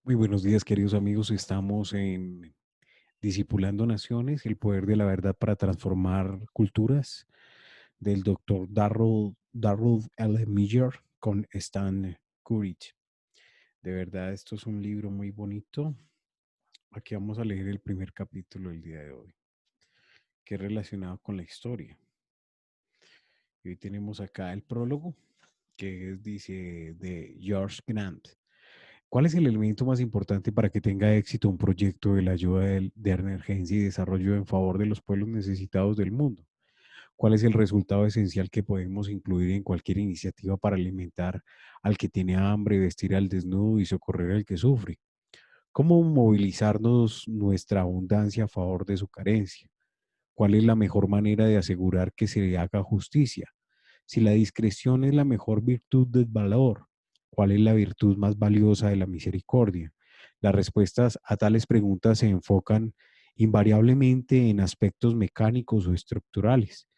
Muy buenos días, queridos amigos. Estamos en Discipulando Naciones, el poder de la verdad para transformar culturas, del doctor Darrell L. Miller con Stan Courage. De verdad, esto es un libro muy bonito. Aquí vamos a leer el primer capítulo del día de hoy, que es relacionado con la historia. Y hoy tenemos acá el prólogo, dice, de George Grant. ¿Cuál es el elemento más importante para que tenga éxito un proyecto de la ayuda de emergencia y desarrollo en favor de los pueblos necesitados del mundo? ¿Cuál es el resultado esencial que podemos incluir en cualquier iniciativa para alimentar al que tiene hambre, vestir al desnudo y socorrer al que sufre? ¿Cómo movilizarnos nuestra abundancia a favor de su carencia? ¿Cuál es la mejor manera de asegurar que se le haga justicia? Si la discreción es la mejor virtud del valor, ¿cuál es la virtud más valiosa de la misericordia? Las respuestas a tales preguntas se enfocan invariablemente en aspectos mecánicos o estructurales.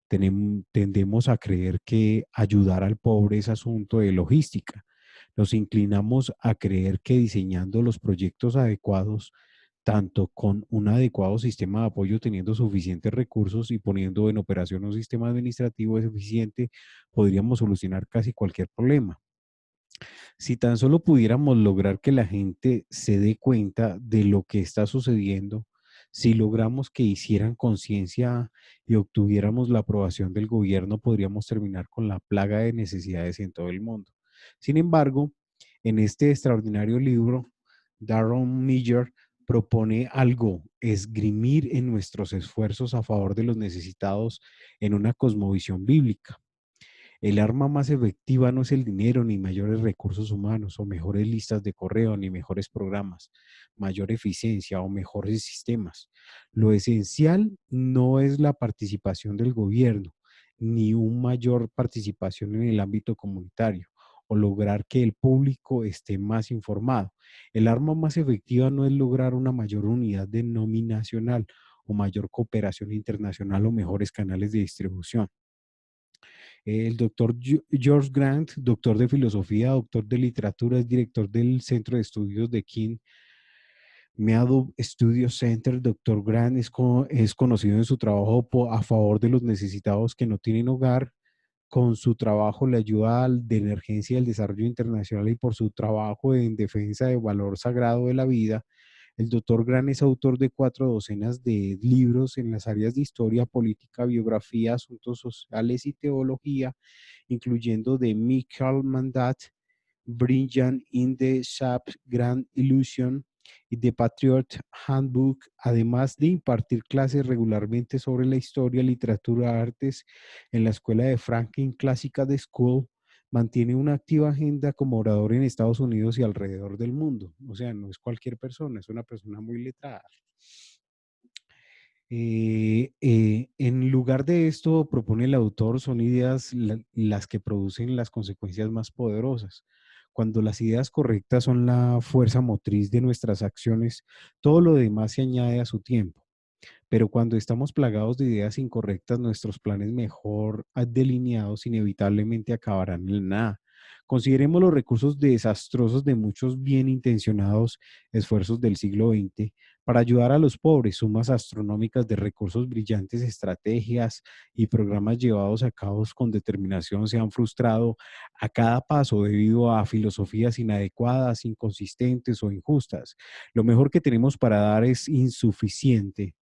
Tendemos a creer que ayudar al pobre es asunto de logística. Nos inclinamos a creer que diseñando los proyectos adecuados, tanto con un adecuado sistema de apoyo, teniendo suficientes recursos y poniendo en operación un sistema administrativo eficiente, podríamos solucionar casi cualquier problema. Si tan solo pudiéramos lograr que la gente se dé cuenta de lo que está sucediendo, si logramos que hicieran conciencia y obtuviéramos la aprobación del gobierno, podríamos terminar con la plaga de necesidades en todo el mundo. Sin embargo, en este extraordinario libro, Darren Miller propone algo, esgrimir en nuestros esfuerzos a favor de los necesitados en una cosmovisión bíblica. El arma más efectiva no es el dinero, ni mayores recursos humanos, o mejores listas de correo, ni mejores programas, mayor eficiencia o mejores sistemas. Lo esencial no es la participación del gobierno, ni una mayor participación en el ámbito comunitario, o lograr que el público esté más informado. El arma más efectiva no es lograr una mayor unidad denominacional, o mayor cooperación internacional, o mejores canales de distribución. El doctor George Grant, doctor de filosofía, doctor de literatura, es director del Centro de Estudios de King Meadow Studio Center. Doctor Grant es conocido en su trabajo a favor de los necesitados que no tienen hogar. Con su trabajo le ayuda de emergencia y al desarrollo internacional, y por su trabajo en defensa del valor sagrado de la vida. El doctor Gran es autor de 4 docenas de libros en las áreas de historia, política, biografía, asuntos sociales y teología, incluyendo The Michael Mandat, Brilliant in the Sharp Grand Illusion y The Patriot Handbook, además de impartir clases regularmente sobre la historia, literatura, artes en la Escuela de Franklin Clásica de School. Mantiene una activa agenda como orador en Estados Unidos y alrededor del mundo. O sea, no es cualquier persona, es una persona muy letrada. En lugar de esto, propone el autor, son ideas las que producen las consecuencias más poderosas. Cuando las ideas correctas son la fuerza motriz de nuestras acciones, todo lo demás se añade a su tiempo. Pero cuando estamos plagados de ideas incorrectas, nuestros planes mejor delineados inevitablemente acabarán en nada. Consideremos los recursos desastrosos de muchos bien intencionados esfuerzos del siglo XX para ayudar a los pobres. Sumas astronómicas de recursos, brillantes estrategias y programas llevados a cabo con determinación se han frustrado a cada paso debido a filosofías inadecuadas, inconsistentes o injustas. Lo mejor que tenemos para dar es insuficiente.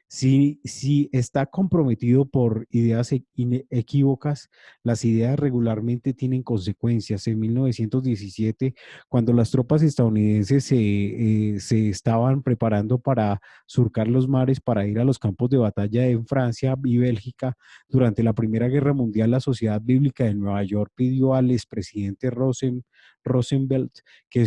Si está comprometido por ideas equívocas, las ideas regularmente tienen consecuencias. En 1917, cuando las tropas estadounidenses se estaban preparando para surcar los mares para ir a los campos de batalla en Francia y Bélgica, durante la Primera Guerra Mundial, la Sociedad Bíblica de Nueva York pidió al expresidente Roosevelt que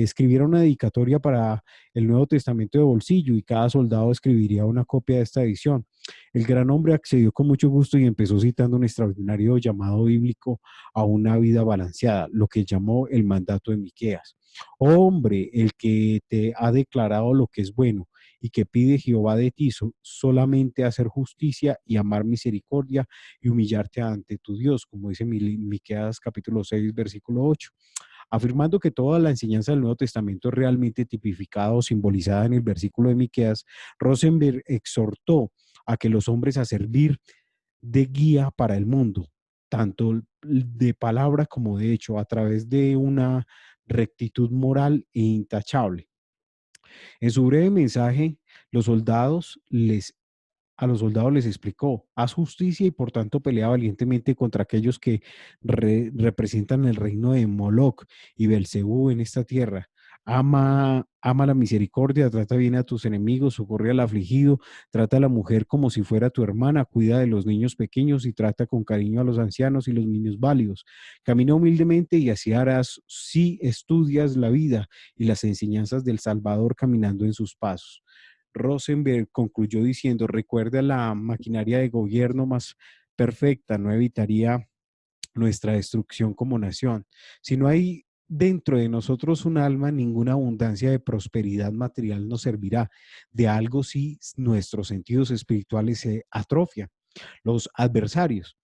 escribiera una dedicatoria para el Nuevo Testamento de bolsillo, y cada soldado escribiría una copia de esta edición. El gran hombre accedió con mucho gusto y empezó citando un extraordinario llamado bíblico a una vida balanceada, lo que llamó el mandato de Miqueas. Oh, hombre, el que te ha declarado lo que es bueno y que pide Jehová de ti solamente hacer justicia y amar misericordia y humillarte ante tu Dios, como dice Miqueas capítulo 6, versículo 8, afirmando que toda la enseñanza del Nuevo Testamento es realmente tipificada o simbolizada en el versículo de Miqueas. Rosenberg exhortó a que los hombres a servir de guía para el mundo, tanto de palabra como de hecho, a través de una rectitud moral e intachable. En su breve mensaje, los soldados les a los soldados les explicó: haz justicia y por tanto pelea valientemente contra aquellos que representan el reino de Moloch y Belcebú en esta tierra. Ama la misericordia, trata bien a tus enemigos, socorre al afligido, trata a la mujer como si fuera tu hermana, cuida de los niños pequeños y trata con cariño a los ancianos y los niños válidos. Camina humildemente y así harás si estudias la vida y las enseñanzas del Salvador caminando en sus pasos. Rosenberg concluyó diciendo: recuerda, la maquinaria de gobierno más perfecta no evitaría nuestra destrucción como nación. Si no hay dentro de nosotros un alma, ninguna abundancia de prosperidad material nos servirá. De algo si nuestros sentidos espirituales se atrofian. Los adversarios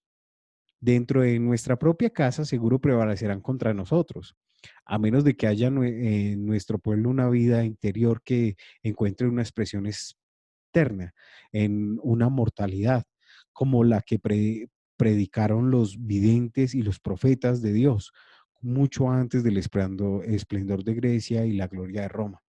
dentro de nuestra propia casa seguro prevalecerán contra nosotros, a menos de que haya en nuestro pueblo una vida interior que encuentre una expresión externa, en una mortalidad, como la que predicaron los videntes y los profetas de Dios, mucho antes del esplendor de Grecia y la gloria de Roma.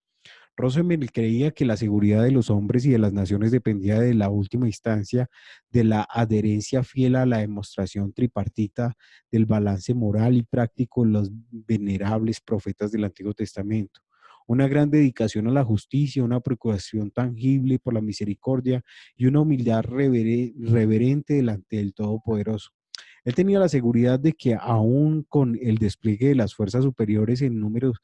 Rosenberg creía que la seguridad de los hombres y de las naciones dependía de la última instancia de la adherencia fiel a la demostración tripartita del balance moral y práctico de los venerables profetas del Antiguo Testamento. Una gran dedicación a la justicia, una preocupación tangible por la misericordia y una humildad reverente delante del Todopoderoso. Él tenía la seguridad de que aún con el despliegue de las fuerzas superiores en números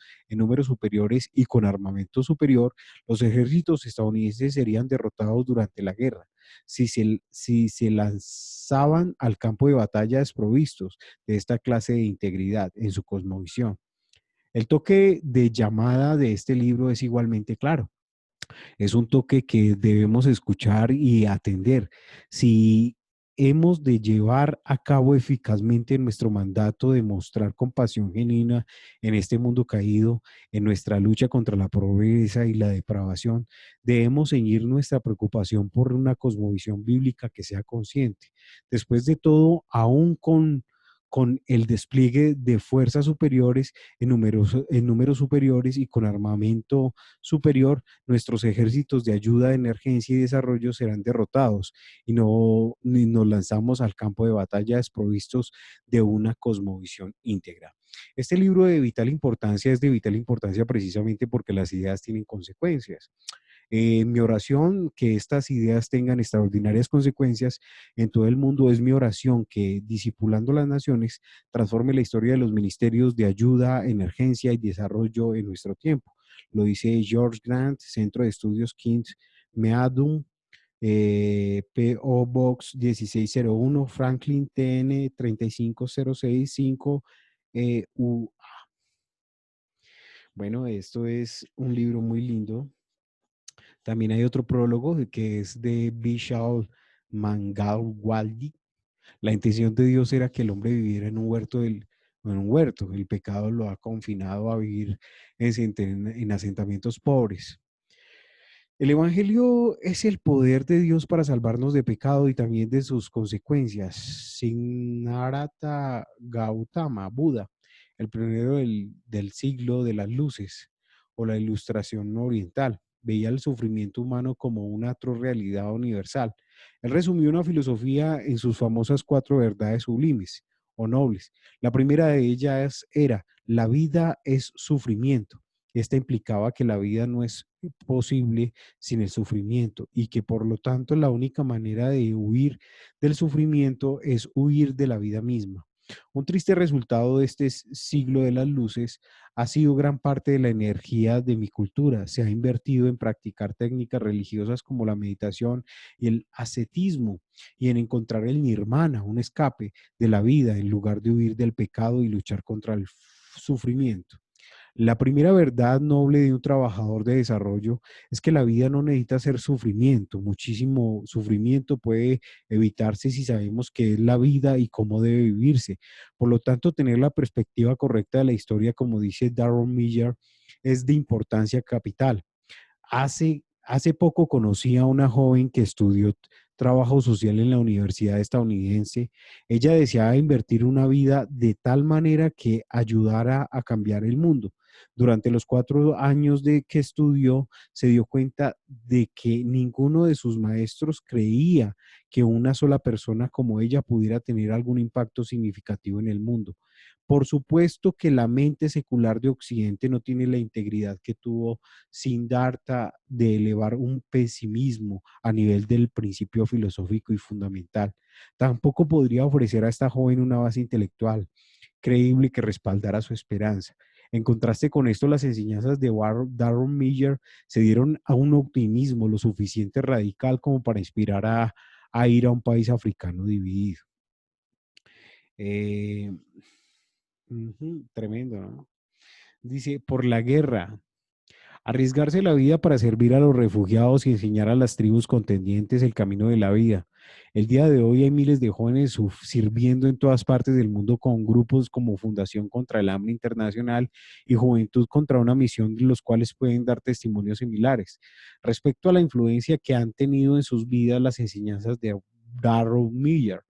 superiores y con armamento superior, los ejércitos estadounidenses serían derrotados durante la guerra si se lanzaban al campo de batalla desprovistos de esta clase de integridad en su cosmovisión. El toque de llamada de este libro es igualmente claro. Es un toque que debemos escuchar y atender. Si hemos de llevar a cabo eficazmente nuestro mandato de mostrar compasión genuina en este mundo caído, en nuestra lucha contra la pobreza y la depravación, debemos ceñir nuestra preocupación por una cosmovisión bíblica que sea consciente. Después de todo, aún con el despliegue de fuerzas superiores en números superiores y con armamento superior, nuestros ejércitos de ayuda, de emergencia y desarrollo serán derrotados y no ni nos lanzamos al campo de batalla desprovistos de una cosmovisión íntegra. Este libro de vital importancia es de vital importancia precisamente porque las ideas tienen consecuencias. Mi oración, que estas ideas tengan extraordinarias consecuencias en todo el mundo, es mi oración que, discipulando las naciones, transforme la historia de los ministerios de ayuda, emergencia y desarrollo en nuestro tiempo. Lo dice George Grant, Centro de Estudios King's Meadum, P.O. Box 1601, Franklin, TN 35065, U. Bueno, esto es un libro muy lindo. También hay otro prólogo que es de Vishal Mangalwaldi. La intención de Dios era que el hombre viviera en un huerto. El pecado lo ha confinado a vivir en asentamientos pobres. El Evangelio es el poder de Dios para salvarnos de pecado y también de sus consecuencias. Siddhartha Gautama, Buda, el pionero del siglo de las luces o la ilustración oriental, veía el sufrimiento humano como una realidad universal. Él resumió una filosofía en sus famosas cuatro verdades sublimes o nobles. La primera de ellas era: la vida es sufrimiento. Esta implicaba que la vida no es posible sin el sufrimiento y que por lo tanto la única manera de huir del sufrimiento es huir de la vida misma. Un triste resultado de este siglo de las luces ha sido gran parte de la energía de mi cultura. Se ha invertido en practicar técnicas religiosas como la meditación y el ascetismo y en encontrar el nirvana, un escape de la vida en lugar de huir del pecado y luchar contra el sufrimiento. La primera verdad noble de un trabajador de desarrollo es que la vida no necesita ser sufrimiento. Muchísimo sufrimiento puede evitarse si sabemos qué es la vida y cómo debe vivirse. Por lo tanto, tener la perspectiva correcta de la historia, como dice Darren Miller, es de importancia capital. Hace poco conocí a una joven que estudió trabajo social en la universidad estadounidense. Ella deseaba invertir una vida de tal manera que ayudara a cambiar el mundo. Durante los 4 años de que estudió, se dio cuenta de que ninguno de sus maestros creía que una sola persona como ella pudiera tener algún impacto significativo en el mundo. Por supuesto que la mente secular de Occidente no tiene la integridad que tuvo Siddhartha de elevar un pesimismo a nivel del principio filosófico y fundamental. Tampoco podría ofrecer a esta joven una base intelectual creíble que respaldara su esperanza. En contraste con esto, las enseñanzas de Darren Miller se dieron a un optimismo lo suficiente radical como para inspirar a ir a un país africano dividido. Eh, tremendo, ¿no? Dice, por la guerra, arriesgarse la vida para servir a los refugiados y enseñar a las tribus contendientes el camino de la vida. El día de hoy hay miles de jóvenes sirviendo en todas partes del mundo con grupos como Fundación contra el Hambre Internacional y Juventud contra una Misión, de los cuales pueden dar testimonios similares. Respecto a la influencia que han tenido en sus vidas las enseñanzas de Darrow Miller,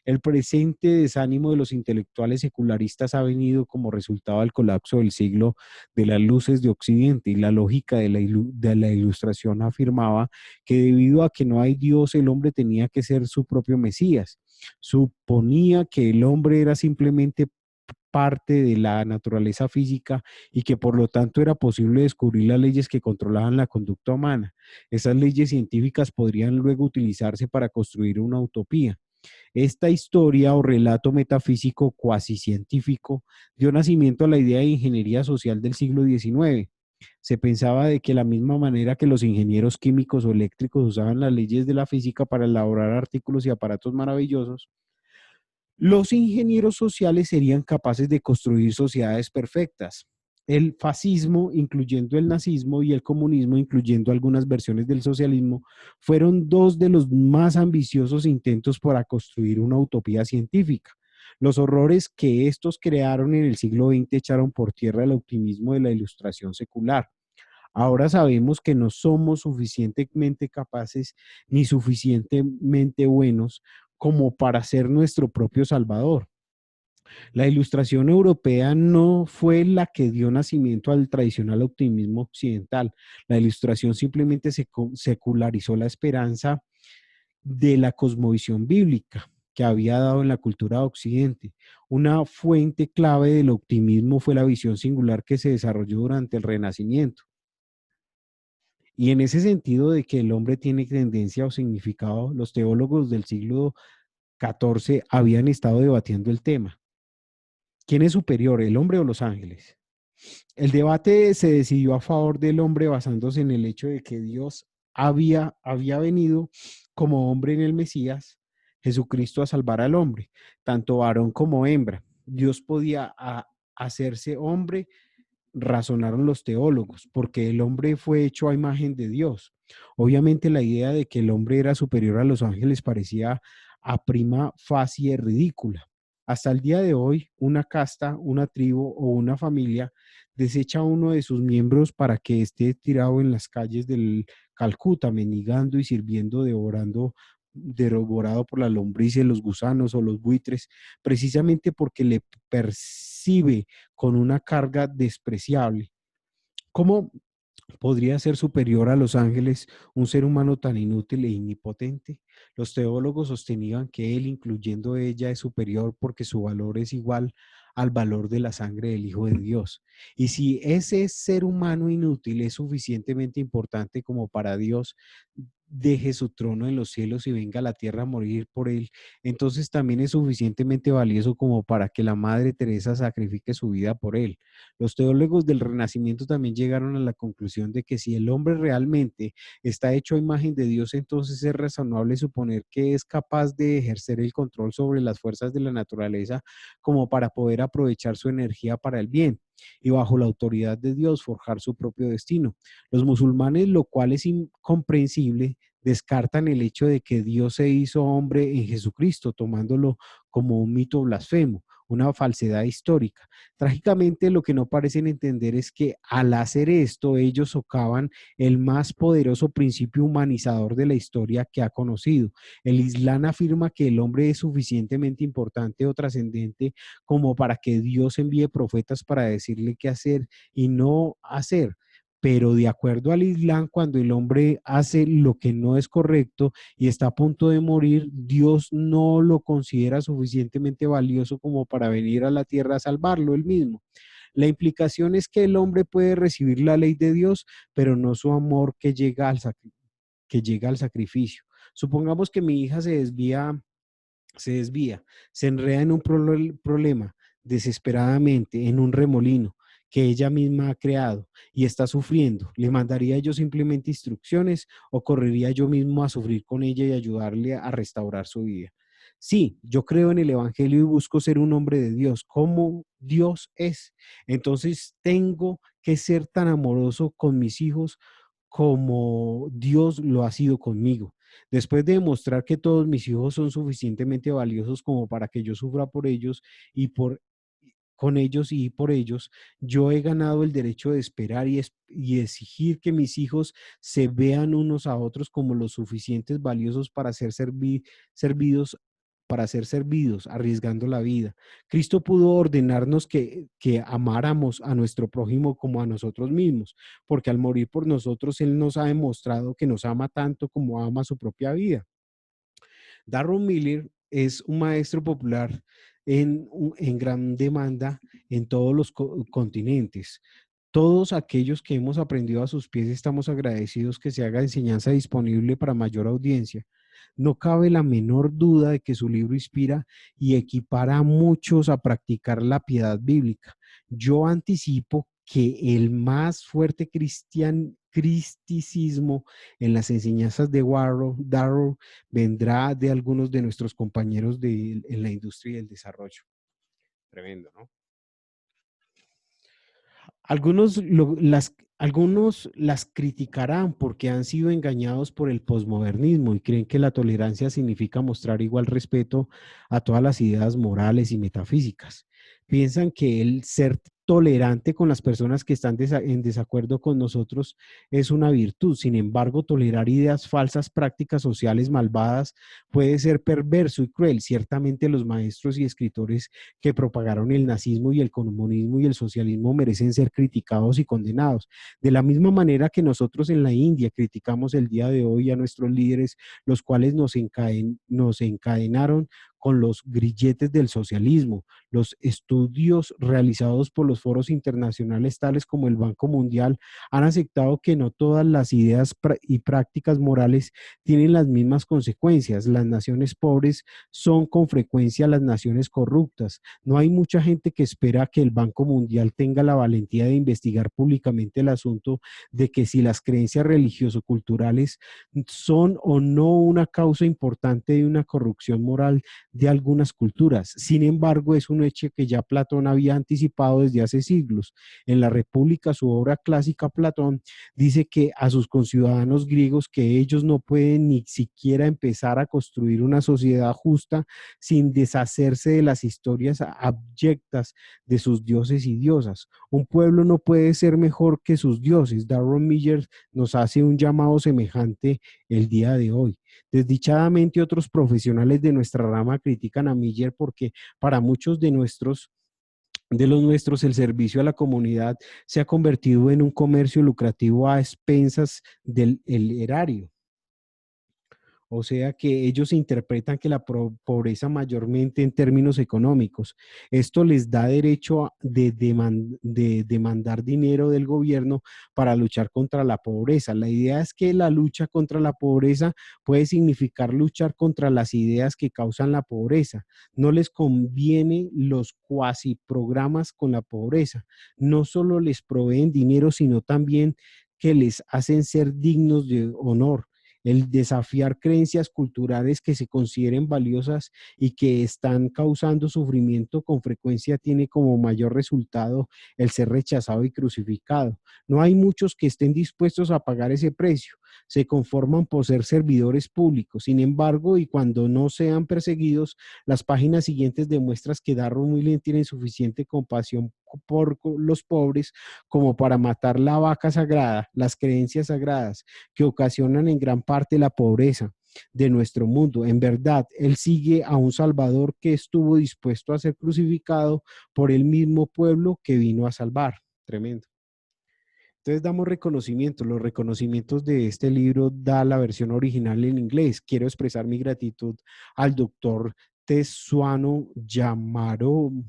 el presente desánimo de los intelectuales secularistas ha venido como resultado del colapso del siglo de las luces de Occidente, y la lógica de la ilustración afirmaba que debido a que no hay Dios, el hombre tenía que ser su propio Mesías. Suponía que el hombre era simplemente parte de la naturaleza física y que por lo tanto era posible descubrir las leyes que controlaban la conducta humana. Esas leyes científicas podrían luego utilizarse para construir una utopía. Esta historia o relato metafísico cuasi científico dio nacimiento a la idea de ingeniería social del siglo XIX. Se pensaba de que la misma manera que los ingenieros químicos o eléctricos usaban las leyes de la física para elaborar artículos y aparatos maravillosos, los ingenieros sociales serían capaces de construir sociedades perfectas. El fascismo, incluyendo el nazismo, y el comunismo, incluyendo algunas versiones del socialismo, fueron dos de los más ambiciosos intentos para construir una utopía científica. Los horrores que estos crearon en el siglo XX echaron por tierra el optimismo de la ilustración secular. Ahora sabemos que no somos suficientemente capaces ni suficientemente buenos como para ser nuestro propio Salvador. La ilustración europea no fue la que dio nacimiento al tradicional optimismo occidental. La ilustración simplemente secularizó la esperanza de la cosmovisión bíblica que había dado en la cultura de Occidente. Una fuente clave del optimismo fue la visión singular que se desarrolló durante el Renacimiento. Y en ese sentido de que el hombre tiene tendencia o significado, los teólogos del siglo XIV habían estado debatiendo el tema. ¿Quién es superior, el hombre o los ángeles? El debate se decidió a favor del hombre basándose en el hecho de que Dios había venido como hombre en el Mesías, Jesucristo, a salvar al hombre, tanto varón como hembra. Dios podía hacerse hombre, razonaron los teólogos, porque el hombre fue hecho a imagen de Dios. Obviamente la idea de que el hombre era superior a los ángeles parecía a prima facie ridícula. Hasta el día de hoy, una casta, una tribu o una familia desecha a uno de sus miembros para que esté tirado en las calles del Calcuta, mendigando y sirviendo, devorado por las lombrices, los gusanos o los buitres, precisamente porque le percibe con una carga despreciable. ¿Cómo podría ser superior a los ángeles un ser humano tan inútil e omnipotente? Los teólogos sostenían que él, incluyendo ella, es superior porque su valor es igual al valor de la sangre del Hijo de Dios. Y si ese ser humano inútil es suficientemente importante como para Dios, deje su trono en los cielos y venga a la tierra a morir por él, entonces también es suficientemente valioso como para que la Madre Teresa sacrifique su vida por él. Los teólogos del Renacimiento también llegaron a la conclusión de que si el hombre realmente está hecho a imagen de Dios, entonces es razonable suponer que es capaz de ejercer el control sobre las fuerzas de la naturaleza como para poder aprovechar su energía para el bien. y bajo la autoridad de Dios forjar su propio destino. Los musulmanes, lo cual es incomprensible, descartan el hecho de que Dios se hizo hombre en Jesucristo, tomándolo como un mito blasfemo, una falsedad histórica. Trágicamente, lo que no parecen entender es que al hacer esto, ellos socavan el más poderoso principio humanizador de la historia que ha conocido. El Islam afirma que el hombre es suficientemente importante o trascendente como para que Dios envíe profetas para decirle qué hacer y no hacer. Pero de acuerdo al Islam, cuando el hombre hace lo que no es correcto y está a punto de morir, Dios no lo considera suficientemente valioso como para venir a la tierra a salvarlo él mismo. La implicación es que el hombre puede recibir la ley de Dios, pero no su amor que llega al sacrificio. Supongamos que mi hija se desvía, se enreda en un problema desesperadamente, en un remolino que ella misma ha creado y está sufriendo. ¿Le mandaría yo simplemente instrucciones o correría yo mismo a sufrir con ella y ayudarle a restaurar su vida? Sí, yo creo en el Evangelio y busco ser un hombre de Dios, como Dios es. Entonces tengo que ser tan amoroso con mis hijos como Dios lo ha sido conmigo. Después de demostrar que todos mis hijos son suficientemente valiosos como para que yo sufra por ellos y con ellos y por ellos, yo he ganado el derecho de esperar y exigir que mis hijos se vean unos a otros como los suficientes valiosos para ser servidos para ser servidos, arriesgando la vida. Cristo pudo ordenarnos que amáramos a nuestro prójimo como a nosotros mismos, porque al morir por nosotros, Él nos ha demostrado que nos ama tanto como ama su propia vida. Darren Miller es un maestro popular en gran demanda en todos los continentes. Todos aquellos que hemos aprendido a sus pies estamos agradecidos que se haga enseñanza disponible para mayor audiencia. No cabe la menor duda de que su libro inspira y equipara a muchos a practicar la piedad bíblica. Yo anticipo que el más fuerte cristicismo en las enseñanzas de Darrow vendrá de algunos de nuestros compañeros en la industria del desarrollo. Tremendo, ¿no? Algunos las criticarán porque han sido engañados por el posmodernismo y creen que la tolerancia significa mostrar igual respeto a todas las ideas morales y metafísicas. Piensan que el ser tolerante con las personas que están en desacuerdo con nosotros es una virtud. Sin embargo, tolerar ideas falsas, prácticas sociales malvadas puede ser perverso y cruel. Ciertamente los maestros y escritores que propagaron el nazismo y el comunismo y el socialismo merecen ser criticados y condenados. De la misma manera que nosotros en la India criticamos el día de hoy a nuestros líderes, los cuales nos encadenaron con los grilletes del socialismo. Los estudios realizados por los foros internacionales tales como el Banco Mundial han aceptado que no todas las ideas y prácticas morales tienen las mismas consecuencias. Las naciones pobres son con frecuencia las naciones corruptas. No hay mucha gente que espera que el Banco Mundial tenga la valentía de investigar públicamente el asunto de que si las creencias religioso-culturales son o no una causa importante de una corrupción moral de algunas culturas. Sin embargo, es un hecho que ya Platón había anticipado desde hace siglos. En la República, su obra clásica, Platón dice que a sus conciudadanos griegos que ellos no pueden ni siquiera empezar a construir una sociedad justa sin deshacerse de las historias abyectas de sus dioses y diosas. Un pueblo no puede ser mejor que sus dioses. Darren Miller nos hace un llamado semejante el día de hoy. Desdichadamente, otros profesionales de nuestra rama critican a Miller porque para muchos de los nuestros, el servicio a la comunidad se ha convertido en un comercio lucrativo a expensas del erario. O sea que ellos interpretan que la pobreza mayormente en términos económicos. Esto les da derecho de demandar dinero del gobierno para luchar contra la pobreza. La idea es que la lucha contra la pobreza puede significar luchar contra las ideas que causan la pobreza. No les conviene los cuasi programas con la pobreza. No solo les proveen dinero, sino también que les hacen ser dignos de honor. El desafiar creencias culturales que se consideren valiosas y que están causando sufrimiento con frecuencia tiene como mayor resultado el ser rechazado y crucificado. No hay muchos que estén dispuestos a pagar ese precio. Se conforman por ser servidores públicos. Sin embargo, y cuando no sean perseguidos, las páginas siguientes demuestran que Darrow Millen tiene suficiente compasión por los pobres como para matar la vaca sagrada, las creencias sagradas que ocasionan en gran parte la pobreza de nuestro mundo. En verdad, él sigue a un Salvador que estuvo dispuesto a ser crucificado por el mismo pueblo que vino a salvar. Tremendo. Entonces damos reconocimientos. Los reconocimientos de este libro da la versión original en inglés. Quiero expresar mi gratitud al doctor Tetsuano Yamamori,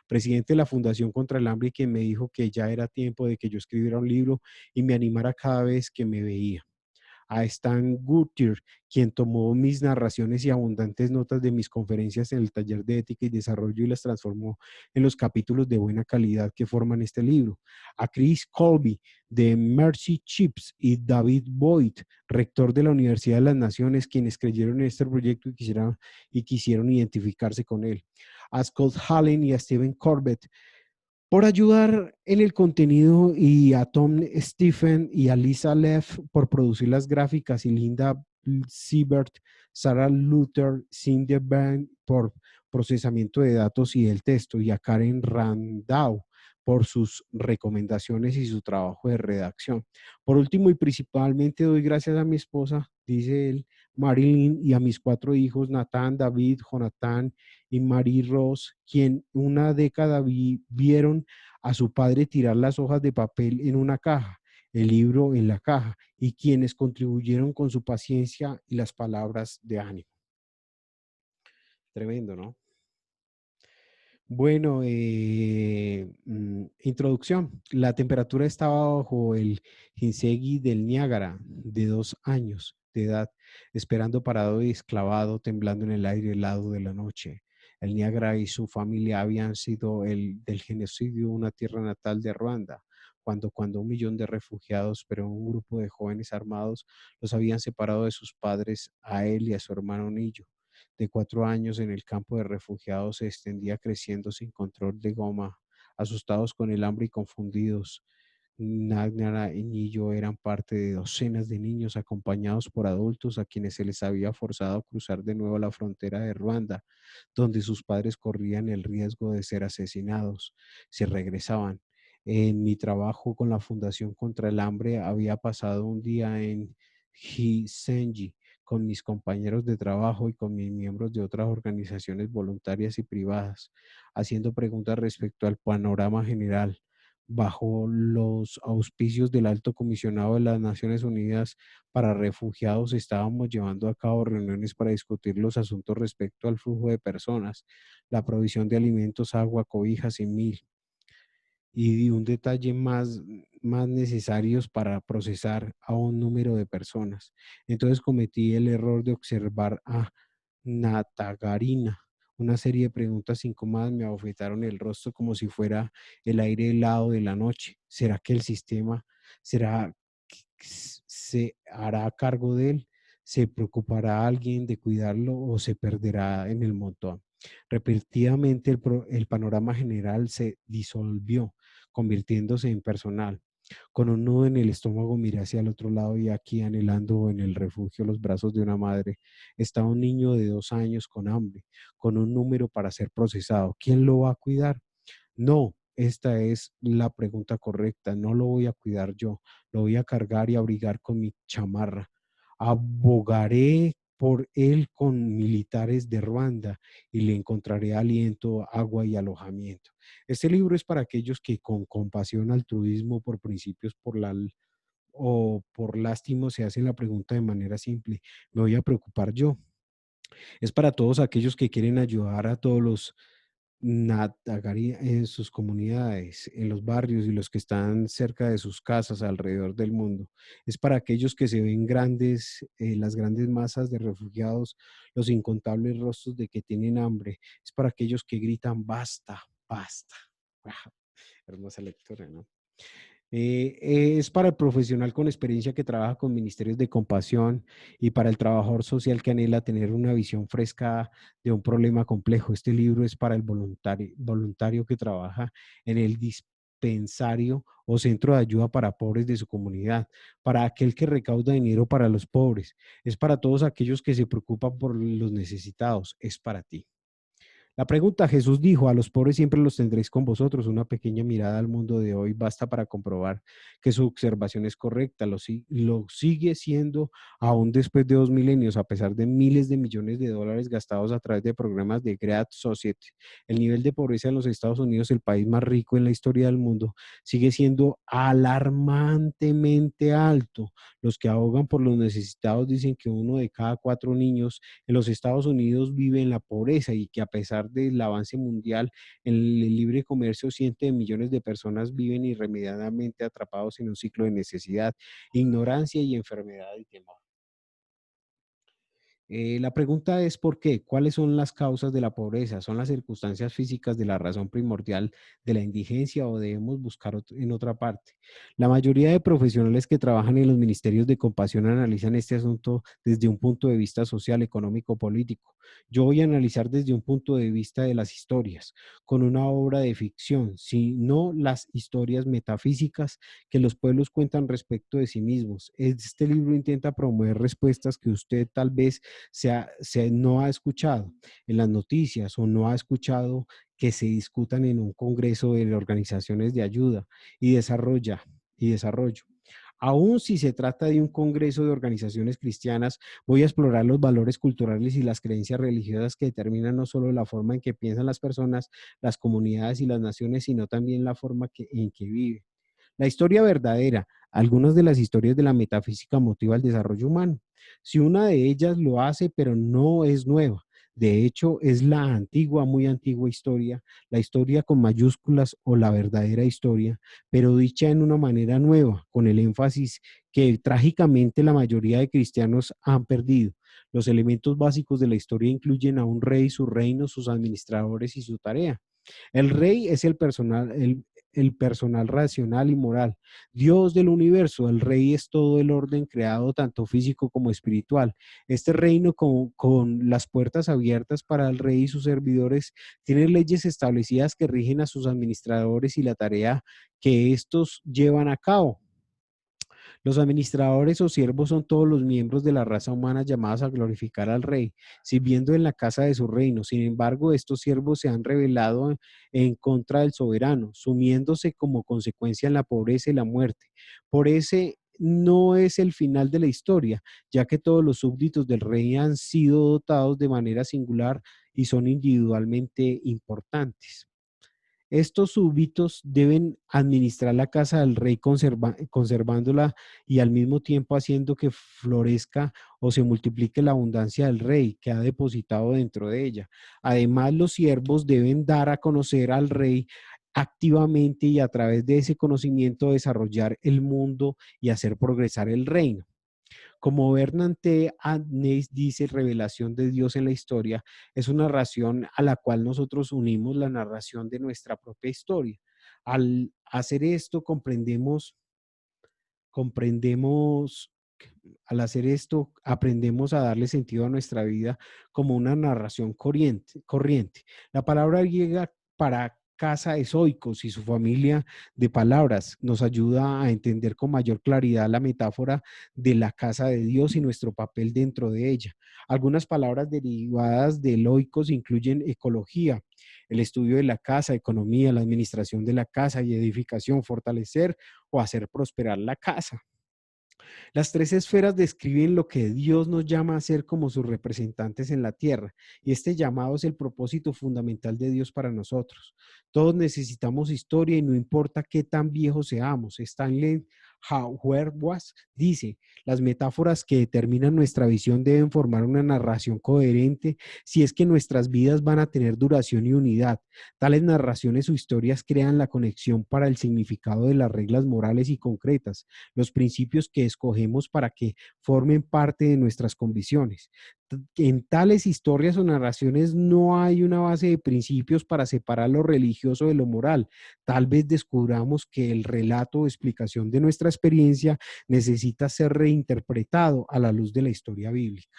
presidente de la Fundación contra el Hambre, quien me dijo que ya era tiempo de que yo escribiera un libro y me animara cada vez que me veía. A Stan Guttier, quien tomó mis narraciones y abundantes notas de mis conferencias en el taller de ética y desarrollo y las transformó en los capítulos de buena calidad que forman este libro. A Chris Colby, de Mercy Chips, y David Boyd, rector de la Universidad de las Naciones, quienes creyeron en este proyecto y quisieron identificarse con él. A Scott Hallen y a Stephen Corbett, por ayudar en el contenido, y a Tom Stephen y a Lisa Leff por producir las gráficas, y Linda Siebert, Sarah Luther, Cindy Byrne por procesamiento de datos y del texto, y a Karen Randau por sus recomendaciones y su trabajo de redacción. Por último y principalmente doy gracias a mi esposa, dice él, Marilyn, y a mis 4 hijos, Nathan, David, Jonathan y Marie Ross, quien una década vieron a su padre tirar las hojas de papel en una caja, el libro en la caja, y quienes contribuyeron con su paciencia y las palabras de ánimo. Tremendo, ¿no? Bueno, introducción. La temperatura estaba bajo el Hinsegui del Niágara, de 2 años de edad, esperando parado y esclavado, temblando en el aire helado de la noche. El Niágara y su familia habían sido el del genocidio una tierra natal de Ruanda, cuando 1 millón de refugiados, pero un grupo de jóvenes armados, los habían separado de sus padres, a él y a su hermano Nillo de 4 años en el campo de refugiados se extendía creciendo sin control de goma. Asustados con el hambre y confundidos, Nagnara y Nillo eran parte de docenas de niños acompañados por adultos a quienes se les había forzado a cruzar de nuevo la frontera de Ruanda, donde sus padres corrían el riesgo de ser asesinados si regresaban. En mi trabajo con la Fundación contra el Hambre había pasado un día en Gisenji con mis compañeros de trabajo y con mis miembros de otras organizaciones voluntarias y privadas, haciendo preguntas respecto al panorama general. Bajo los auspicios del Alto Comisionado de las Naciones Unidas para Refugiados, estábamos llevando a cabo reuniones para discutir los asuntos respecto al flujo de personas, la provisión de alimentos, agua, cobijas y mil y un detalle más necesarios para procesar a un número de personas. Entonces cometí el error de observar a Natagarina. Una serie de preguntas incómodas me abofetaron el rostro como si fuera el aire helado de la noche. ¿Será que el sistema será se hará cargo de él? ¿Se preocupará alguien de cuidarlo o se perderá en el montón? Repetidamente el panorama general se disolvió, convirtiéndose en personal. Con un nudo en el estómago miré hacia el otro lado y aquí, anhelando en el refugio los brazos de una madre, estaba un niño de 2 años con hambre, con un número para ser procesado. ¿Quién lo va a cuidar? No, esta es la pregunta correcta. No lo voy a cuidar yo, lo voy a cargar y abrigar con mi chamarra. Abogaré por él con militares de Ruanda y le encontraré aliento, agua y alojamiento. Este libro es para aquellos que con compasión, altruismo, por principios, o por lástima se hacen la pregunta de manera simple, ¿me voy a preocupar yo? Es para todos aquellos que quieren ayudar a todos los Natagari en sus comunidades, en los barrios y los que están cerca de sus casas alrededor del mundo. Es para aquellos que se ven grandes, las grandes masas de refugiados, los incontables rostros de que tienen hambre. Es para aquellos que gritan, basta, basta. Wow, hermosa lectura, ¿no? Es para el profesional con experiencia que trabaja con ministerios de compasión y para el trabajador social que anhela tener una visión fresca de un problema complejo. Este libro es para el voluntario que trabaja en el dispensario o centro de ayuda para pobres de su comunidad, para aquel que recauda dinero para los pobres, es para todos aquellos que se preocupan por los necesitados, es para ti. La pregunta, Jesús dijo, a los pobres siempre los tendréis con vosotros. Una pequeña mirada al mundo de hoy basta para comprobar que su observación es correcta. Lo sigue siendo aún después de 2 milenios, a pesar de miles de millones de dólares gastados a través de programas de Great Society. El nivel de pobreza en los Estados Unidos, el país más rico en la historia del mundo, sigue siendo alarmantemente alto. Los que ahogan por los necesitados dicen que 1 de cada 4 niños en los Estados Unidos vive en la pobreza y que a pesar del avance mundial en el libre comercio, cientos de millones de personas viven irremediablemente atrapados en un ciclo de necesidad, ignorancia y enfermedad y temor. La pregunta es ¿por qué? ¿Cuáles son las causas de la pobreza? ¿Son las circunstancias físicas de la razón primordial de la indigencia o debemos buscar en otra parte? La mayoría de profesionales que trabajan en los ministerios de compasión analizan este asunto desde un punto de vista social, económico, político. Yo voy a analizar desde un punto de vista de las historias, con una obra de ficción, sino las historias metafísicas que los pueblos cuentan respecto de sí mismos. Este libro intenta promover respuestas que usted tal vez no ha escuchado en las noticias o no ha escuchado que se discutan en un congreso de organizaciones de ayuda y desarrollo. Aún si se trata de un congreso de organizaciones cristianas, voy a explorar los valores culturales y las creencias religiosas que determinan no solo la forma en que piensan las personas, las comunidades y las naciones, sino también la forma en que viven. La historia verdadera, algunas de las historias de la metafísica motiva el desarrollo humano. Si una de ellas lo hace, pero no es nueva. De hecho, es la antigua, muy antigua historia, la historia con mayúsculas o la verdadera historia, pero dicha en una manera nueva, con el énfasis que trágicamente la mayoría de cristianos han perdido. Los elementos básicos de la historia incluyen a un rey, su reino, sus administradores y su tarea. El rey es el personal racional y moral. Dios del universo, el rey es todo el orden creado, tanto físico como espiritual. Este reino con las puertas abiertas para el rey y sus servidores tiene leyes establecidas que rigen a sus administradores y la tarea que estos llevan a cabo. Los administradores o siervos son todos los miembros de la raza humana llamados a glorificar al rey, sirviendo en la casa de su reino. Sin embargo, estos siervos se han rebelado en contra del soberano, sumiéndose como consecuencia en la pobreza y la muerte. Por ese no es el final de la historia, ya que todos los súbditos del rey han sido dotados de manera singular y son individualmente importantes. Estos súbditos deben administrar la casa del rey conservándola y al mismo tiempo haciendo que florezca o se multiplique la abundancia del rey que ha depositado dentro de ella. Además, los siervos deben dar a conocer al rey activamente y a través de ese conocimiento desarrollar el mundo y hacer progresar el reino. Como Bernante Adnés dice, revelación de Dios en la historia es una narración a la cual nosotros unimos la narración de nuestra propia historia. Al hacer esto, comprendemos, al hacer esto, aprendemos a darle sentido a nuestra vida como una narración corriente. La palabra griega para casa es oikos y su familia de palabras nos ayuda a entender con mayor claridad la metáfora de la casa de Dios y nuestro papel dentro de ella. Algunas palabras derivadas del oikos incluyen ecología, el estudio de la casa, economía, la administración de la casa y edificación, fortalecer o hacer prosperar la casa. Las tres esferas describen lo que Dios nos llama a ser como sus representantes en la tierra, y este llamado es el propósito fundamental de Dios para nosotros. Todos necesitamos historia y no importa qué tan viejos seamos. Stanley Hauerwas dice, las metáforas que determinan nuestra visión deben formar una narración coherente si es que nuestras vidas van a tener duración y unidad. Tales narraciones o historias crean la conexión para el significado de las reglas morales y concretas, los principios que escogemos para que formen parte de nuestras convicciones. En tales historias o narraciones no hay una base de principios para separar lo religioso de lo moral. Tal vez descubramos que el relato o explicación de nuestra experiencia necesita ser reinterpretado a la luz de la historia bíblica.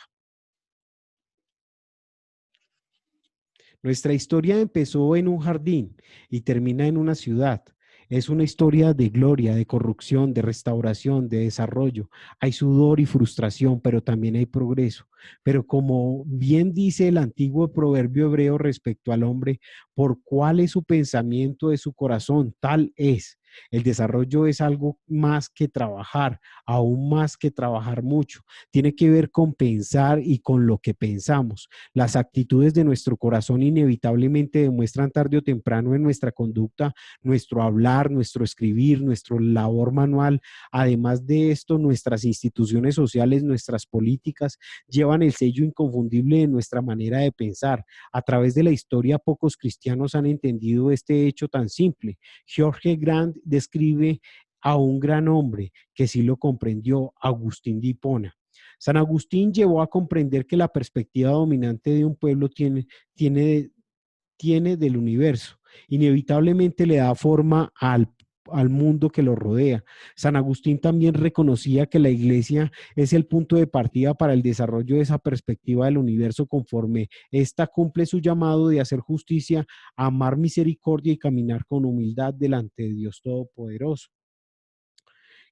Nuestra historia empezó en un jardín y termina en una ciudad. Es una historia de gloria, de corrupción, de restauración, de desarrollo. Hay sudor y frustración, pero también hay progreso. Pero como bien dice el antiguo proverbio hebreo respecto al hombre, por cuál es su pensamiento de su corazón, tal es. El desarrollo es algo más que trabajar, aún más que trabajar mucho. Tiene que ver con pensar y con lo que pensamos. Las actitudes de nuestro corazón inevitablemente demuestran tarde o temprano en nuestra conducta, nuestro hablar, nuestro escribir, nuestro labor manual. Además de esto, nuestras instituciones sociales, nuestras políticas llevan el sello inconfundible de nuestra manera de pensar. A través de la historia, pocos cristianos han entendido este hecho tan simple. George Grant describe a un gran hombre que sí lo comprendió, Agustín de Hipona. San Agustín llevó a comprender que la perspectiva dominante de un pueblo tiene, tiene del universo. Inevitablemente le da forma al mundo que lo rodea. San Agustín también reconocía que la iglesia es el punto de partida para el desarrollo de esa perspectiva del universo conforme ésta cumple su llamado de hacer justicia, amar misericordia y caminar con humildad delante de Dios Todopoderoso.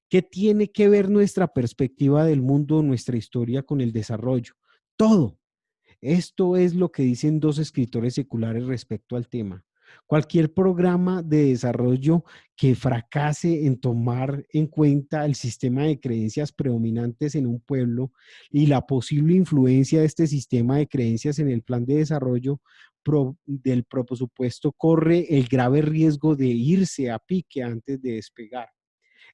¿Qué tiene que ver nuestra perspectiva del mundo, nuestra historia con el desarrollo? Todo. Esto es lo que dicen dos escritores seculares respecto al tema. Cualquier programa de desarrollo que fracase en tomar en cuenta el sistema de creencias predominantes en un pueblo y la posible influencia de este sistema de creencias en el plan de desarrollo del presupuesto corre el grave riesgo de irse a pique antes de despegar.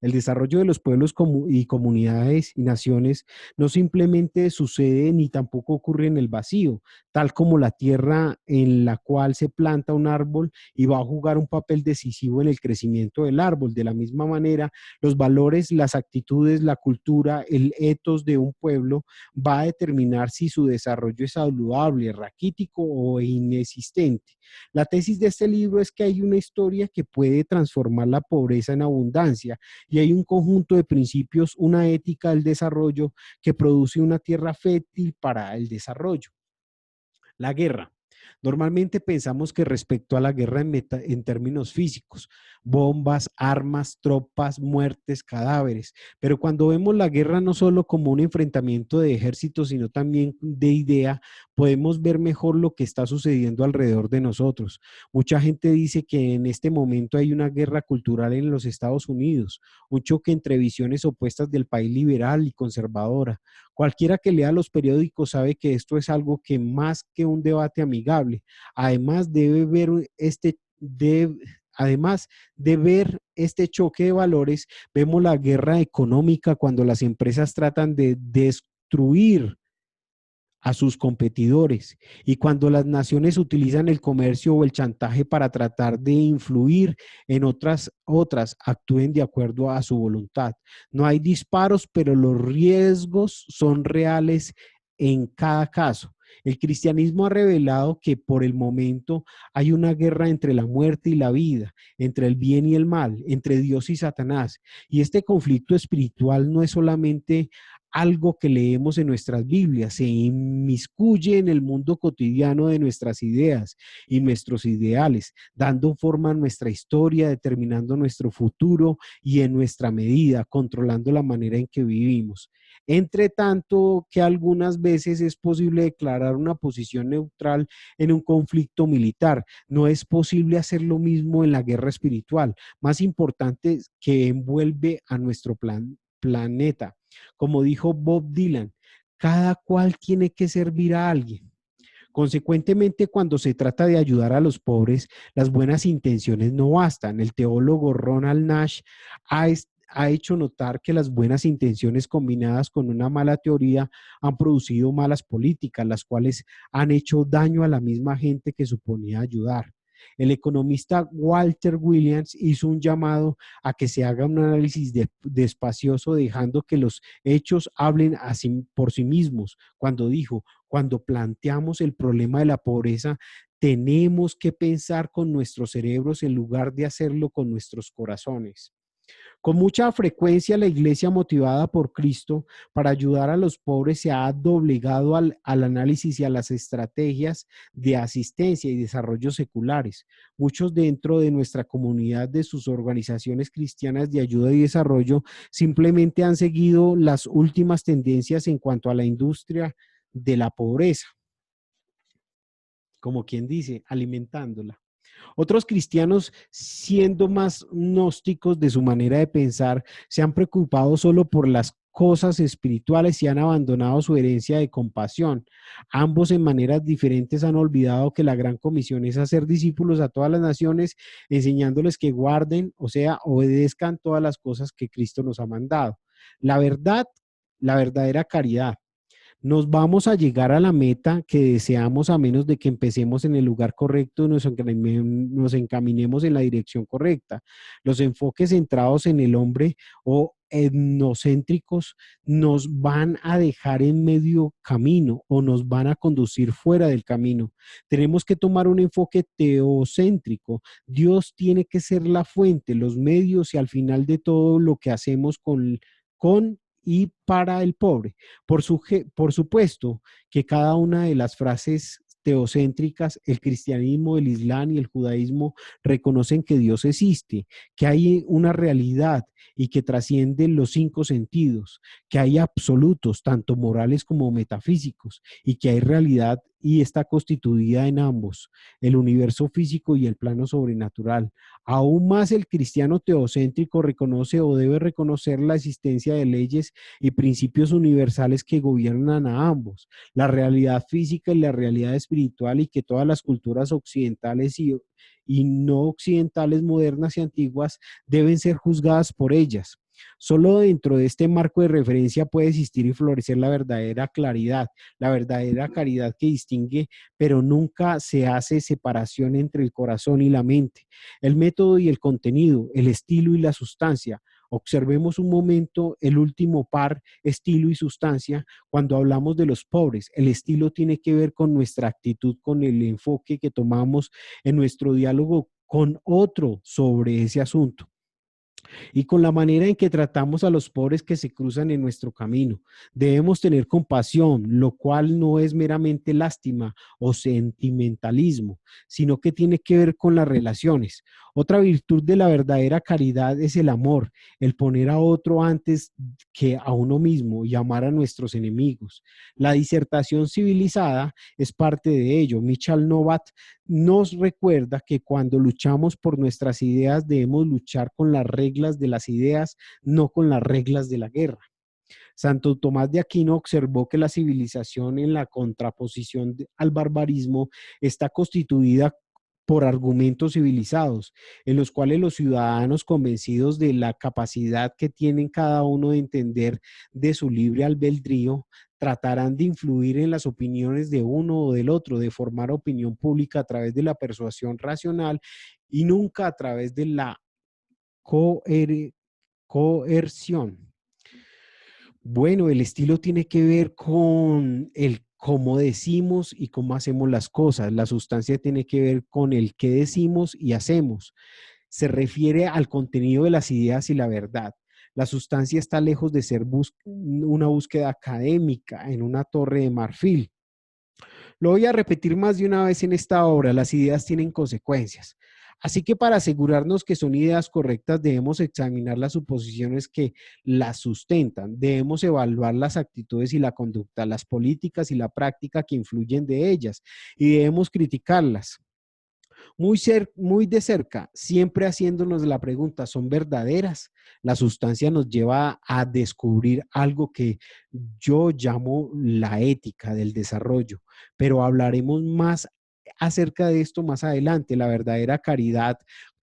El desarrollo de los pueblos y comunidades y naciones no simplemente sucede ni tampoco ocurre en el vacío, tal como la tierra en la cual se planta un árbol y va a jugar un papel decisivo en el crecimiento del árbol. De la misma manera, los valores, las actitudes, la cultura, el etos de un pueblo va a determinar si su desarrollo es saludable, raquítico o inexistente. La tesis de este libro es que hay una historia que puede transformar la pobreza en abundancia y hay un conjunto de principios, una ética del desarrollo que produce una tierra fértil para el desarrollo. La guerra. Normalmente pensamos que respecto a la guerra en términos físicos, bombas, armas, tropas, muertes, cadáveres, pero cuando vemos la guerra no solo como un enfrentamiento de ejércitos, sino también de idea, podemos ver mejor lo que está sucediendo alrededor de nosotros. Mucha gente dice que en este momento hay una guerra cultural en los Estados Unidos, un choque entre visiones opuestas del país liberal y conservadora. Cualquiera que lea los periódicos sabe que esto es algo que más que un debate amigable, además debe ver además de ver este choque de valores, vemos la guerra económica cuando las empresas tratan de destruir a sus competidores y cuando las naciones utilizan el comercio o el chantaje para tratar de influir en otras actúen de acuerdo a su voluntad. No hay disparos, pero los riesgos son reales en cada caso. El cristianismo ha revelado que por el momento hay una guerra entre la muerte y la vida, entre el bien y el mal, entre Dios y Satanás. Y este conflicto espiritual no es solamente algo que leemos en nuestras Biblias, se inmiscuye en el mundo cotidiano de nuestras ideas y nuestros ideales, dando forma a nuestra historia, determinando nuestro futuro y en nuestra medida, controlando la manera en que vivimos. Entre tanto, que algunas veces es posible declarar una posición neutral en un conflicto militar. No es posible hacer lo mismo en la guerra espiritual, más importante que envuelve a nuestro planeta. Como dijo Bob Dylan, cada cual tiene que servir a alguien. Consecuentemente, cuando se trata de ayudar a los pobres, las buenas intenciones no bastan. El teólogo Ronald Nash ha hecho notar que las buenas intenciones combinadas con una mala teoría han producido malas políticas, las cuales han hecho daño a la misma gente que suponía ayudar. El economista Walter Williams hizo un llamado a que se haga un análisis despacioso, dejando que los hechos hablen por sí mismos, cuando dijo, cuando planteamos el problema de la pobreza, tenemos que pensar con nuestros cerebros en lugar de hacerlo con nuestros corazones. Con mucha frecuencia la iglesia motivada por Cristo para ayudar a los pobres se ha doblegado al análisis y a las estrategias de asistencia y desarrollo seculares. Muchos dentro de nuestra comunidad, de sus organizaciones cristianas de ayuda y desarrollo, simplemente han seguido las últimas tendencias en cuanto a la industria de la pobreza, como quien dice, alimentándola. Otros cristianos, siendo más gnósticos de su manera de pensar, se han preocupado solo por las cosas espirituales y han abandonado su herencia de compasión. Ambos en maneras diferentes han olvidado que la gran comisión es hacer discípulos a todas las naciones, enseñándoles que guarden, o sea, obedezcan todas las cosas que Cristo nos ha mandado. La verdad, la verdadera caridad. Nos vamos a llegar a la meta que deseamos a menos de que empecemos en el lugar correcto y nos encaminemos en la dirección correcta. Los enfoques centrados en el hombre o etnocéntricos nos van a dejar en medio camino o nos van a conducir fuera del camino. Tenemos que tomar un enfoque teocéntrico. Dios tiene que ser la fuente, los medios y al final de todo lo que hacemos con y para el pobre. Por supuesto que cada una de las frases teocéntricas, el cristianismo, el islam y el judaísmo reconocen que Dios existe, que hay una realidad y que trasciende los cinco sentidos, que hay absolutos, tanto morales como metafísicos, y que hay realidad y está constituida en ambos, el universo físico y el plano sobrenatural. Aún más el cristiano teocéntrico reconoce o debe reconocer la existencia de leyes y principios universales que gobiernan a ambos, la realidad física y la realidad espiritual, y que todas las culturas occidentales y no occidentales, modernas y antiguas, deben ser juzgadas por ellas. Solo dentro de este marco de referencia puede existir y florecer la verdadera caridad que distingue, pero nunca se hace separación entre el corazón y la mente, el método y el contenido, el estilo y la sustancia. Observemos un momento el último par, estilo y sustancia, cuando hablamos de los pobres. El estilo tiene que ver con nuestra actitud, con el enfoque que tomamos en nuestro diálogo con otro sobre ese asunto y con la manera en que tratamos a los pobres que se cruzan en nuestro camino. Debemos tener compasión, lo cual no es meramente lástima o sentimentalismo, sino que tiene que ver con las relaciones. Otra virtud de la verdadera caridad es el amor, el poner a otro antes que a uno mismo y amar a nuestros enemigos. La disertación civilizada es parte de ello. Michal Novat nos recuerda que cuando luchamos por nuestras ideas debemos luchar con las reglas de las ideas, no con las reglas de la guerra. Santo Tomás de Aquino observó que la civilización en la contraposición al barbarismo está constituida por argumentos civilizados, en los cuales los ciudadanos convencidos de la capacidad que tienen cada uno de entender de su libre albedrío, tratarán de influir en las opiniones de uno o del otro, de formar opinión pública a través de la persuasión racional y nunca a través de la coer coerción. Bueno, el estilo tiene que ver con el cómo decimos y cómo hacemos las cosas. La sustancia tiene que ver con el qué decimos y hacemos. Se refiere al contenido de las ideas y la verdad. La sustancia está lejos de ser una búsqueda académica en una torre de marfil. Lo voy a repetir más de una vez en esta obra, las ideas tienen consecuencias. Así que para asegurarnos que son ideas correctas, debemos examinar las suposiciones que las sustentan, debemos evaluar las actitudes y la conducta, las políticas y la práctica que influyen de ellas, y debemos criticarlas muy de cerca, siempre haciéndonos la pregunta, ¿son verdaderas? La sustancia nos lleva a descubrir algo que yo llamo la ética del desarrollo, pero hablaremos más acerca de esto más adelante. La verdadera caridad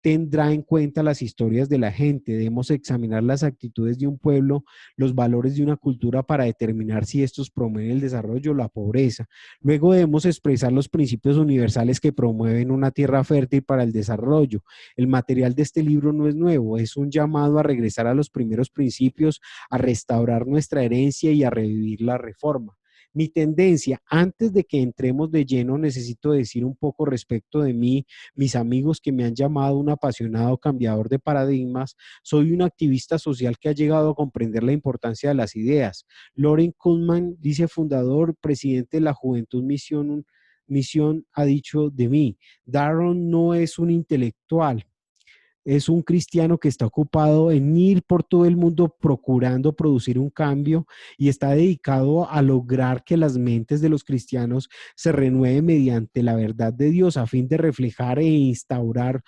tendrá en cuenta las historias de la gente. Debemos examinar las actitudes de un pueblo, los valores de una cultura para determinar si estos promueven el desarrollo o la pobreza. Luego debemos expresar los principios universales que promueven una tierra fértil para el desarrollo. El material de este libro no es nuevo, es un llamado a regresar a los primeros principios, a restaurar nuestra herencia y a revivir la reforma. Mi tendencia, antes de que entremos de lleno, necesito decir un poco respecto de mí, mis amigos que me han llamado un apasionado cambiador de paradigmas. Soy un activista social que ha llegado a comprender la importancia de las ideas. Loren Kuhlman, dice fundador, presidente de la Juventud Misión, ha dicho de mí: Darron no es un intelectual, es un cristiano que está ocupado en ir por todo el mundo procurando producir un cambio y está dedicado a lograr que las mentes de los cristianos se renueven mediante la verdad de Dios a fin de reflejar e instaurar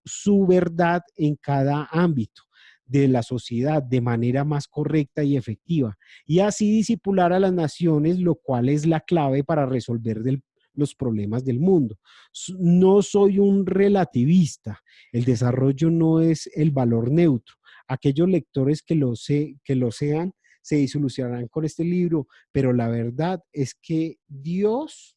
su verdad en cada ámbito de la sociedad de manera más correcta y efectiva, y así disipular a las naciones, lo cual es la clave para resolver los problemas del mundo. No soy un relativista, el desarrollo no es el valor neutro. Aquellos lectores que lo sean se disolucionarán con este libro, pero la verdad es que Dios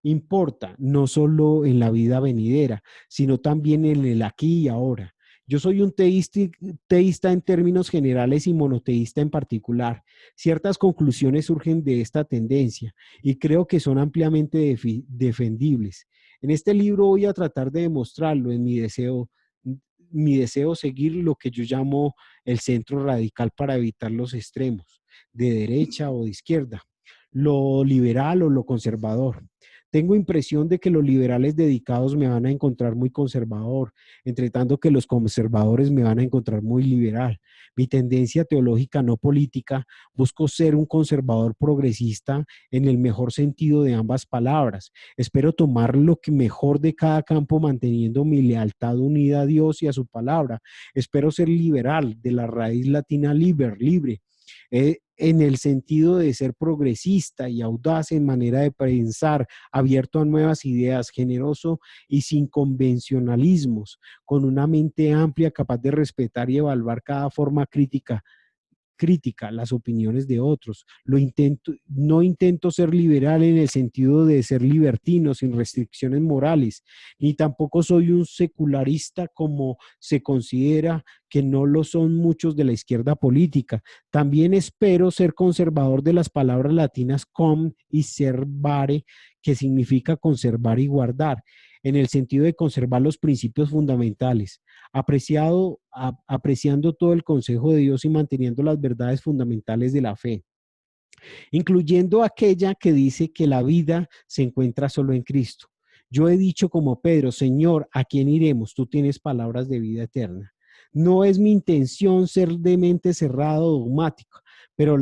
importa no solo en la vida venidera, sino también en el aquí y ahora. Yo soy un teísta en términos generales y monoteísta en particular. Ciertas conclusiones surgen de esta tendencia y creo que son ampliamente defendibles. En este libro voy a tratar de demostrarlo en mi deseo seguir lo que yo llamo el centro radical para evitar los extremos, de derecha o de izquierda, lo liberal o lo conservador. Tengo impresión de que los liberales dedicados me van a encontrar muy conservador, entre tanto que los conservadores me van a encontrar muy liberal. Mi tendencia teológica no política, busco ser un conservador progresista en el mejor sentido de ambas palabras. Espero tomar lo que mejor de cada campo manteniendo mi lealtad unida a Dios y a su palabra. Espero ser liberal, de la raíz latina libre, en el sentido de ser progresista y audaz en manera de pensar, abierto a nuevas ideas, generoso y sin convencionalismos, con una mente amplia, capaz de respetar y evaluar cada forma crítica las opiniones de otros. No intento ser liberal en el sentido de ser libertino, sin restricciones morales, ni tampoco soy un secularista como se considera que no lo son muchos de la izquierda política. También espero ser conservador de las palabras latinas com y servare, que significa conservar y guardar, en el sentido de conservar los principios fundamentales, apreciando todo el consejo de Dios y manteniendo las verdades fundamentales de la fe, incluyendo aquella que dice que la vida se encuentra solo en Cristo. Yo he dicho como Pedro: Señor, ¿a quién iremos? Tú tienes palabras de vida eterna. No es mi intención ser de mente cerrada o dogmático, pero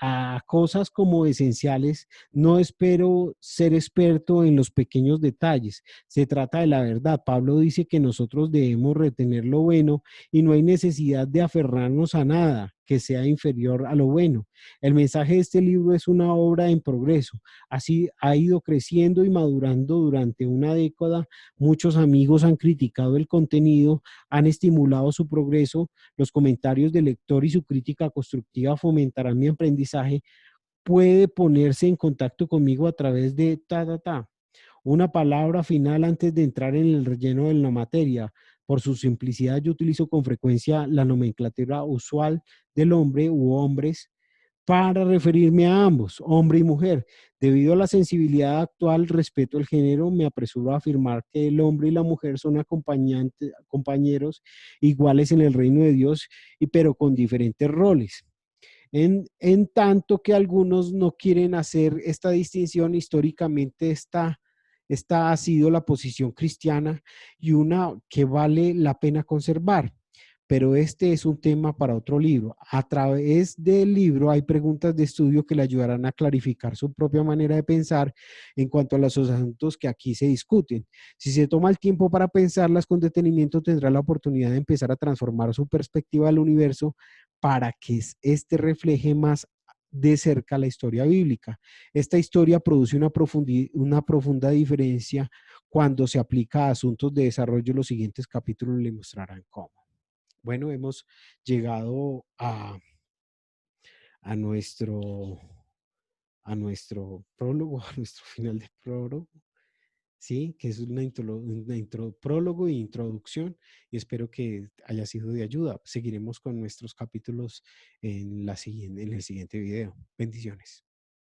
a cosas como esenciales no espero ser experto en los pequeños detalles. Se trata de la verdad. Pablo dice que nosotros debemos retener lo bueno y no hay necesidad de aferrarnos a nada que sea inferior a lo bueno. El mensaje de este libro es una obra en progreso. Así ha ido creciendo y madurando durante una década. Muchos amigos han criticado el contenido, han estimulado su progreso. Los comentarios del lector y su crítica constructiva fomentarán mi aprendizaje. Puede ponerse en contacto conmigo a través de Una palabra final antes de entrar en el relleno de la materia. Por su simplicidad, yo utilizo con frecuencia la nomenclatura usual del hombre u hombres para referirme a ambos, hombre y mujer. Debido a la sensibilidad actual respecto al género, me apresuro a afirmar que el hombre y la mujer son compañeros iguales en el reino de Dios, pero con diferentes roles. En tanto que algunos no quieren hacer esta distinción, históricamente esta ha sido la posición cristiana y una que vale la pena conservar. Pero este es un tema para otro libro. A través del libro hay preguntas de estudio que le ayudarán a clarificar su propia manera de pensar en cuanto a los asuntos que aquí se discuten. Si se toma el tiempo para pensarlas con detenimiento, tendrá la oportunidad de empezar a transformar su perspectiva del universo para que éste refleje más de cerca la historia bíblica. Esta historia produce una profunda diferencia Cuando se aplica a asuntos de desarrollo, los siguientes capítulos le mostrarán cómo. Bueno, hemos llegado a nuestro, a nuestro prólogo, a nuestro final de prólogo. Sí, que es prólogo e introducción, y espero que haya sido de ayuda. Seguiremos con nuestros capítulos en el siguiente video. Bendiciones.